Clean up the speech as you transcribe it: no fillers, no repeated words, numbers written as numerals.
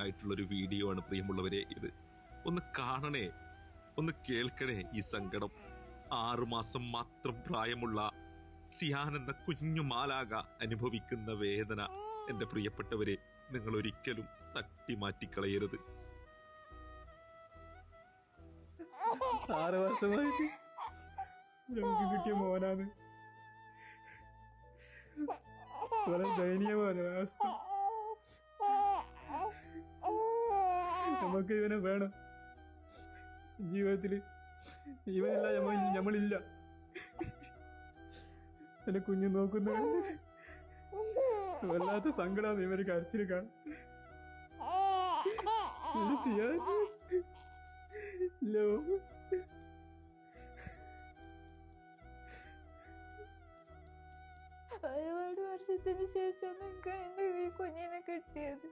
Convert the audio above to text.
ആയിട്ടുള്ളൊരു വീഡിയോ ആണ് പ്രിയമുള്ളവരെ ഇത്. ഒന്ന് കാണണേ, ഒന്ന് കേൾക്കണേ ഈ സങ്കടം. 6 മാസം മാത്രം പ്രായമുള്ള സിയാൻ എന്ന കുഞ്ഞു മാലാക അനുഭവിക്കുന്ന വേദന എന്റെ പ്രിയപ്പെട്ടവരെ നിങ്ങൾ ഒരിക്കലും തട്ടി മാറ്റിക്കളയരുത്. 6 വർഷമായിട്ട് നമുക്ക് കിട്ടിയ മോനാണ്. വളരെ ദയനീയമാണ് അവസ്ഥ. നമുക്ക് ഇവനെ വേണം ജീവിതത്തില്. ഇവനല്ല നമ്മളില്ല. എന്റെ കുഞ്ഞു നോക്കുന്ന വല്ലാത്ത സങ്കടമാണ് ഇവര് കരച്ചിൽ കാണാൻ. ഒരുപാട് വർഷത്തിന് ശേഷം നിങ്ങൾക്ക് എന്റെ ഈ കുഞ്ഞിനെ കിട്ടിയത്.